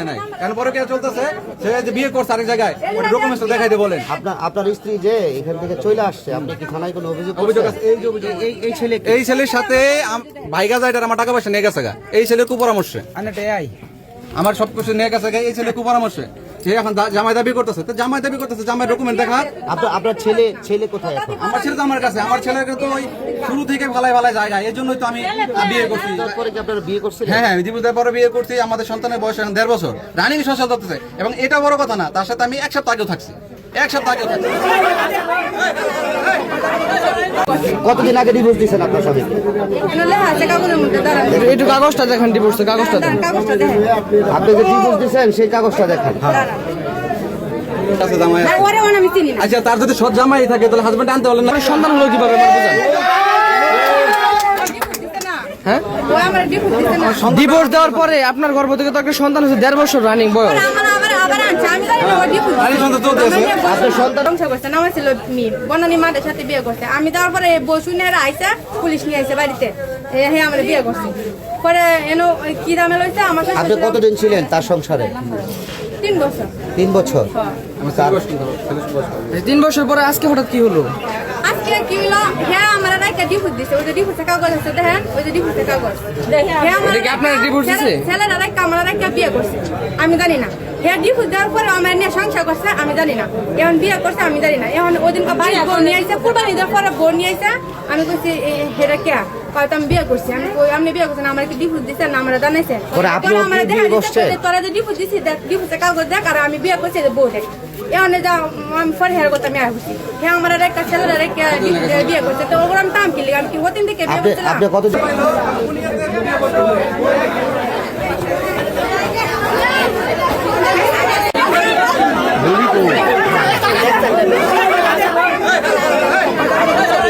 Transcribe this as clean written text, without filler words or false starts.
নাই কেন পরে কে চলতেছে সে যে বিয়ে করছে আরেক জায়গায় ওটা ডকুমেন্টস দেখাইতে বলেন। আপনার স্ত্রী যে এখান থেকে চলে আসছে, আপনি কি থানায় কোনো অভিযোগ অভিযোগ করছেন? আছে, এই ছেলের সাথে ভাইগা যাইটার আমার টাকা পয়সা নিয়ে গেছে গা, এই ছেলের কুপরামর্শে আমার সবকিছু নিয়ে গেছে গা, এই ছেলের কুপরামর্শে সে এখন জামাই দাবি করতেছে, তো জামাই দাবি করতেছে, জামাই ডকুমেন্ট দেখা। আপনার ছেলে কোথায় এখন? আমার ছেলে তো আমার কাছে, আমার ছেলেকে তো ওই শুরু থেকে ভালাই ভালাই জায়গা, এই জন্যই তো আমি বিয়ে করছি। তারপরে কি আপনারা বিয়ে করছিলেন? হ্যাঁ, ডিভোর্সের পরে বিয়ে করছি। আমাদের সন্তানের বয়স এখন 1.5 বছর, রানিং সংসার চলতেছে। এবং এটা বড় কথা না, তার সাথে আমি 1 সপ্তাহ আগেও থাকছি, 1 সপ্তাহ আগেও থাকছি। কতদিন আগে ডিভোর্স দিয়েছেন আপনার স্বামীকে? একটু কাগজটা দেখেন, ডিভোর্সের কাগজটা দেখেন। আপনি যে ডিভোর্স দিয়েছেন সেই কাগজটা দেখান। আচ্ছা, তার যদি সৎ জামাই থাকে তাহলে হাজবেন্ড আনতে বলেন না। সন্তান হলো কিভাবে হ্যাঁ, ডিভোর্স দেওয়ার পরে আপনার গর্ভ থেকে তো একটা সন্তান হচ্ছে 1.5 বছর রানিং বয়স। আমি দেওয়ার পরে বসুনের আইসা পুলিশ নিয়ে আইসে বাড়িতে, হ্যাঁ আমরা বিয়ে করছি। পরে এনো কি দামে লইছে আমার সাথে। আপনি কতদিন ছিলেন তার সংসারে? 3 বছর। 3 বছর। 3 বছর পরে আজকে হঠাৎ কি হলো? আজকে কি হলো, হ্যাঁ আমার রাইকা ডিভোর্স দিছে। ওই যে ডিভোর্সের কাগজ আছে দেখেন, ওই যে ডিভোর্সের কাগজ। এটা কি আপনার ডিভোর্স দিছে? ছেলেরা রাইকা আমার রাইকা বিয়ে করছে, আমি জানি না। হ্যাঁ ডিভোর্স দেওয়ার পরে আমার নিয়ে সংসার করছে, আমি জানি না। এখন বিয়ে করছে, আমি জানি না। এখন ওই দিন বাড়ি বোন নিয়ে আইসে, কুরবানি দেওয়ার পরে বোন নিয়ে আইসে। আমি বলছি হেরা কে হয়তো আমি বিয়ে করছি। আমি আপনি বিয়ে করছেন, আমার কি ডিভোর্স দিচ্ছে না আমরা জানাইছে। আমার তোরা যে ডিভোর্স দিচ্ছি দেখ, ডিভোর্সের কাগজ দেখ, আর আমি বিয়ে করছি বউ দেখ। এখন যা আমি পরে হের কথা আমি আসছি, হ্যাঁ আমার একটা ছেলেরা রেখে বিয়ে করছে, তো ওগুলো আমি টাম কিনলি, আমি কি ওদিন থেকে বিয়ে করছিলাম। আপনি কত